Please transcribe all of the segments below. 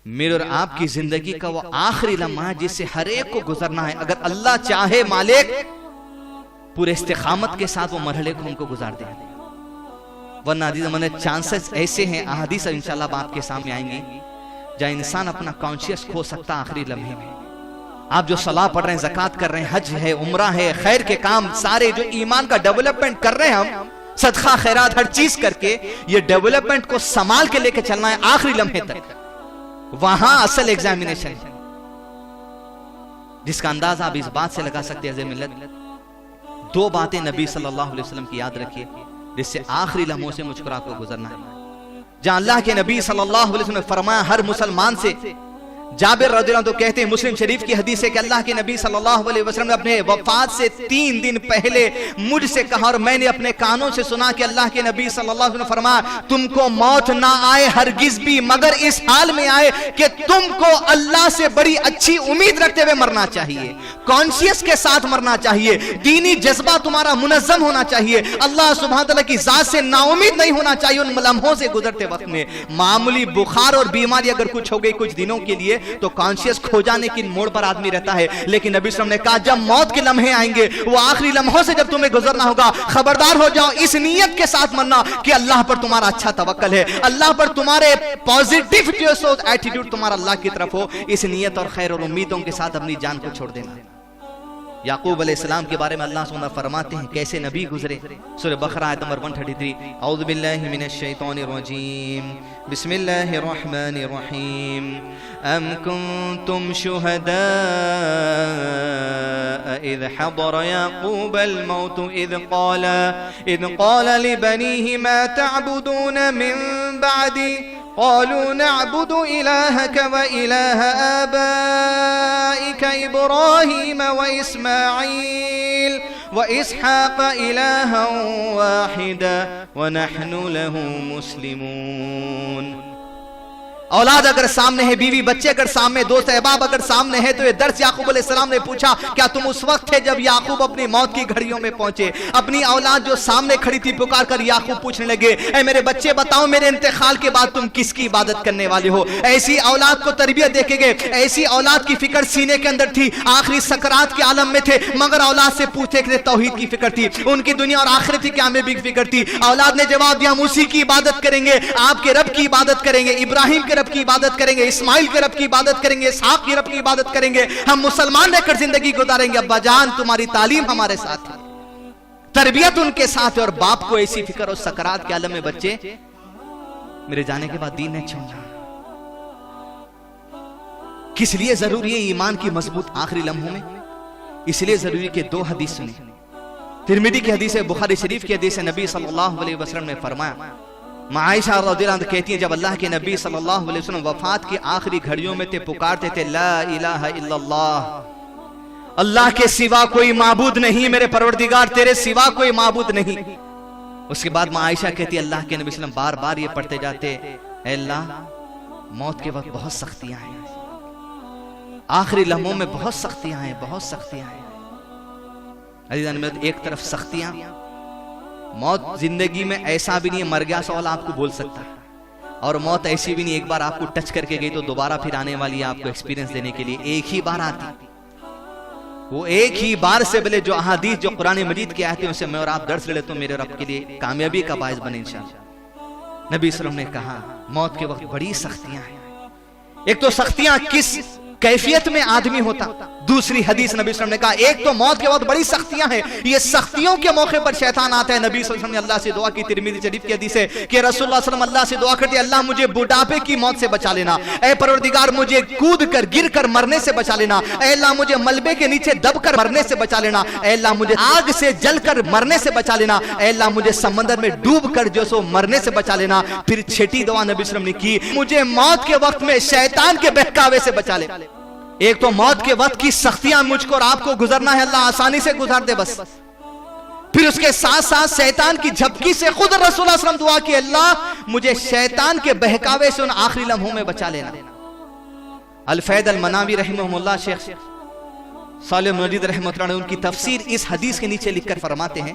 میرے اور آپ کی زندگی کا وہ آخری لمحہ ہے جس سے ہر ایک کو گزرنا ہے. اگر اللہ چاہے مالک پورے استقامت کے ساتھ وہ مرحلے کو ہم کو گزار دیں. ورنہ عزیز ہمارے چانسز ایسے ہیں، احادیث انشاءاللہ آپ کے سامنے آئیں گی جہاں انسان اپنا کانشیس کھو سکتا آخری لمحے میں. آپ جو صلاح پڑھ رہے ہیں، زکوٰۃ کر رہے ہیں، حج ہے، عمرہ ہے، خیر کے کام سارے جو ایمان کا ڈیولپمنٹ کر رہے ہیں ہم، صدقہ خیرات ہر چیز کر کے یہ ڈیولپمنٹ کو سنبھال کے لے کے چلنا ہے آخری لمحے تک. وہاں اصل ایگزامینیشن ہے جس کا اندازہ آپ اس بات سے لگا سکتے ہیں ملت. دو باتیں نبی صلی اللہ علیہ وسلم کی یاد رکھیے جس سے آخری لمحوں سے مجھ کو آپ کو گزرنا ہے. جہاں اللہ کے نبی صلی اللہ علیہ وسلم نے فرمایا ہر مسلمان سے، جابر رضی اللہ عنہ تو کہتے ہیں مسلم شریف کی حدیث ہے کہ اللہ کے نبی صلی اللہ علیہ وسلم نے اپنے وفات سے 3 دن پہلے مجھ سے کہا اور میں نے اپنے کانوں سے سنا کہ اللہ کے نبی صلی اللہ علیہ وسلم نے فرمایا تم کو موت نہ آئے ہرگز بھی مگر اس حال میں آئے کہ تم کو اللہ سے بڑی اچھی امید رکھتے ہوئے مرنا چاہیے، کانشیس کے ساتھ مرنا چاہیے، دینی جذبہ تمہارا منظم ہونا چاہیے، اللہ سبحانہ تعالیٰ کی ذات سے نا امید نہیں ہونا چاہیے. ان لمحوں سے گزرتے وقت میں معمولی بخار اور بیماری اگر کچھ ہو گئی کچھ دنوں کے لیے تو کانشیس کھو جانے کی موڑ پر آدمی رہتا ہے. لیکن نبی صلی اللہ علیہ وسلم نے کہا جب موت کے لمحے آئیں گے وہ آخری لمحوں سے جب تمہیں گزرنا ہوگا خبردار ہو جاؤ اس نیت کے ساتھ مرنا کہ اللہ پر تمہارا اچھا توکل ہے، اللہ پر تمہارے پازیٹیو جو سو ایٹیٹیوڈ تمہارا اللہ کی طرف ہو. اس نیت اور خیر اور امیدوں کے ساتھ اپنی جان کو چھوڑ دینا. یعقوب علیہ السلام کے بارے میں اللہ سبحانہ فرماتے ہیں کیسے نبی گزرے. سورہ بقرہ آیت نمبر 133 اعوذ باللہ من الشیطان الرجیم بسم اللہ الرحمن الرحیم ام کنتم شہداء اذ حضر یعقوب الموت اذ قال لبنیہ ما تعبدون من بعدی قالوا نعبد إلهك وإله آبائك إبراهيم وإسماعيل وإسحاق إلها واحدا ونحن له مسلمون. اولاد اگر سامنے ہے، بیوی بچے اگر سامنے، دوست احباب اگر سامنے ہے تو یہ درس یعقوب علیہ السلام نے پوچھا کیا تم اس وقت تھے جب یعقوب اپنی موت کی گھڑیوں میں پہنچے؟ اپنی اولاد جو سامنے کھڑی تھی پکار کر یعقوب پوچھنے لگے اے میرے بچے بتاؤ میرے انتقال کے بعد تم کس کی عبادت کرنے والے ہو؟ ایسی اولاد کو تربیت دیکھیں گے، ایسی اولاد کی فکر سینے کے اندر تھی، آخری سکرات کے عالم میں تھے مگر اولاد سے پوچھتے کہ توحید کی فکر تھی، ان کی دنیا اور آخرت کی کامیابی کی فکر تھی. اولاد نے جواب دیا ہم اسی کی عبادت کریں گے، آپ کے رب کی عبادت کریں گے، ابراہیم کے رب کی عبادت کریں گے، اسماعیل کے رب کی عبادت کریں گے، اسحاق کی رب کی عبادت کریں گے، ہم مسلمان رہ کر زندگی گزاریں گے. ابا جان تمہاری تعلیم ہمارے ساتھ ہے، تربیت ان کے ساتھ ہے. اور باپ کو ایسی فکر اور سکرات کے عالم میں بچے میرے جانے کے بعد دین نہیں چھوڑنا. کس لیے ضروری ہے ایمان کی مضبوط آخری لمحوں میں؟ اس لیے ضروری کہ 2 حدیث سنیں. ترمذی کی حدیث ہے، بخاری شریف کی حدیث ہے، نبی صلی اللہ علیہ وسلم نے فرمایا عائشہ رضی اللہ عنہ کہتی ہیں جب اللہ کے نبی صلی اللہ علیہ وسلم وفات کی آخری گھڑیوں میں تھے پکارتے تھے لا الہ الا اللہ، اللہ کے سوا کوئی معبود نہیں، میرے پروردگار تیرے سوا کوئی معبود نہیں. اس کے بعد عائشہ کہتی اللہ کے نبی صلی اللہ علیہ وسلم بار بار یہ پڑھتے جاتے اے اللہ موت کے وقت بہت سختیاں ہیں، آخری لمحوں میں بہت سختیاں ہیں، بہت سختیاں ہیں. عزیزان ایک طرف سختیاں، موت زندگی میں ایسا بھی نہیں ہے مر گیا سوال آپ کو بول سکتا ہے، اور موت ایسی بھی نہیں ایک بار آپ کو ٹچ کر کے گئی تو دوبارہ پھر آنے والی ہے آپ کو ایکسپیرینس دینے کے لیے. ایک ہی بار آتی، وہ ایک ہی بار سے بلے جو احادیث جو قرآن مجید کی آیتیں اسے میں اور آپ درس لے لیتے ہوں میرے رب کے لیے کامیابی کا باعث بنے انشاءاللہ. نبی صلی اللہ علیہ وسلم نے کہا موت کے وقت بڑی سختیاں ہیں. ایک تو سختیاں کس کیفیت میں آدمی ہوتا. دوسری حدیث نبی صلی اللہ علیہ وسلم نے کہا ایک تو موت کے وقت بڑی سختیاں ہیں، یہ سختیوں کے موقع پر شیطان آتا ہے. نبی صلی اللہ علیہ وسلم نے اللہ سے دعا کی، ترمذی شریف کی حدیث ہے کہ رسول اللہ صلی اللہ علیہ وسلم اللہ سے دعا کرتے اللہ مجھے بڑھاپے کی موت سے بچا لینا، اے پروردگار مجھے کود کر گر کر مرنے سے بچا لینا، اے اللہ مجھے ملبے کے نیچے دب کر مرنے سے بچا لینا، اے اللہ مجھے آگ سے جل کر مرنے سے بچا لینا، اے اللہ مجھے سمندر میں ڈوب کر جو سو مرنے سے بچا لینا. پھر چھٹی دعا نبی صلی اللہ علیہ وسلم نے کی مجھے موت کے وقت میں شیطان کے بہکاوے سے بچا لے. ایک تو موت کے وقت کی سختیاں مجھ کو اور آپ کو گزرنا ہے، اللہ آسانی سے گزار دے بس. پھر اس کے ساتھ ساتھ شیطان کی جھپکی سے خود رسول اللہ صلی اللہ علیہ وسلم دعا کی اللہ مجھے شیطان کے بہکاوے سے ان آخری لمحوں میں بچا لینا. الفید المناوی رحمہ اللہ شیخ صالح مجید رحمہ اللہ ان کی تفسیر اس حدیث کے نیچے لکھ کر فرماتے ہیں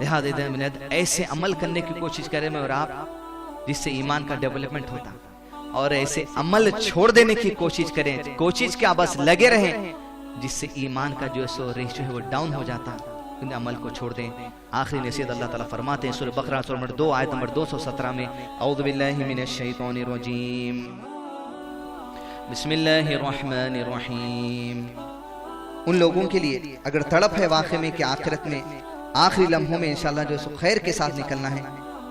لہذا ایسے عمل کرنے کی کوشش کریں میں اور آپ جس سے ایمان کا ڈیولپمنٹ ہوتا، اور ایسے عمل چھوڑ دینے کی کوشش کریں، کوشش کیا بس لگے رہیں جس سے ایمان کا جو سو ریشو ہے وہ ڈاؤن ہو جاتا، ان عمل کو چھوڑ دیں۔ آخری نصیحت اللہ تعالیٰ فرماتے ہیں سورہ بقرہ سورہ نمبر 2 آیت نمبر 217 میں، اعوذ باللہ من الشیطان الرجیم، بسم اللہ الرحمن الرحیم۔ ان لوگوں کے لیے اگر تڑپ ہے واقع میں کہ آخرت میں آخری لمحوں میں انشاءاللہ جو سو خیر کے ساتھ نکلنا ہے،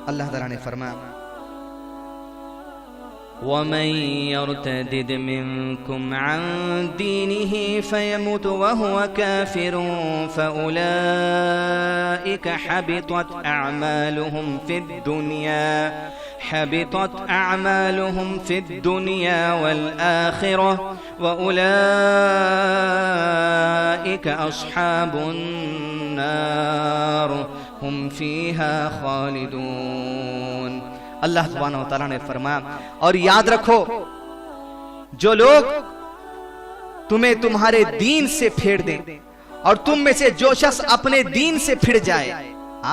اللہ تعالیٰ نے فرمایا وَمَن يَرْتَدِدْ مِنكُمْ عَن دِينِهِ فَيَمُتْ وَهُوَ كَافِرٌ فَأُولَئِكَ حَبِطَتْ أَعْمَالُهُمْ فِي الدُّنْيَا وَالْآخِرَةِ وَأُولَئِكَ أَصْحَابُ النَّارِ هُمْ فِيهَا خَالِدُونَ۔ اللہ سبحانہ و تعالیٰ نے فرمایا، اور یاد رکھو جو لوگ تمہیں تمہارے دین سے پھیر دیں، اور تم میں سے جو شخص اپنے دین سے پھر جائے،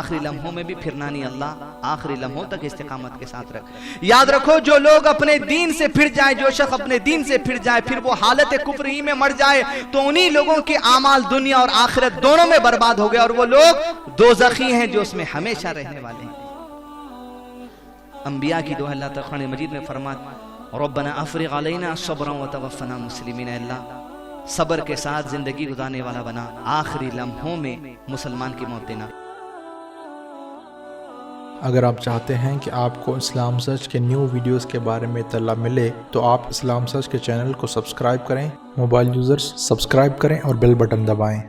آخری لمحوں میں بھی پھرنا نہیں، اللہ آخری لمحوں تک استقامت کے ساتھ رکھ۔ یاد رکھو جو لوگ اپنے دین سے پھر جائے، جو شخص اپنے دین سے پھر جائے پھر وہ حالت کفر ہی میں مر جائے، تو انہی لوگوں کے اعمال دنیا اور آخرت دونوں میں برباد ہو گئے، اور وہ لوگ دوزخی ہیں جو اس میں ہمیشہ رہنے والے ہیں۔ انبیاء کی دعا اللہ تعالیٰ قرآن مجید میں فرماتا، ربنا افرغ علینا صبرا وتوفنا مسلمین، اللہ صبر کے ساتھ زندگی گزارنے والا بنا، آخری لمحوں میں مسلمان کی موت دینا۔ اگر آپ چاہتے ہیں کہ آپ کو اسلام سرچ کے نیو ویڈیوز کے بارے میں اطلاع ملے تو آپ اسلام سرچ کے چینل کو سبسکرائب کریں، موبائل یوزرز سبسکرائب کریں اور بیل بٹن دبائیں۔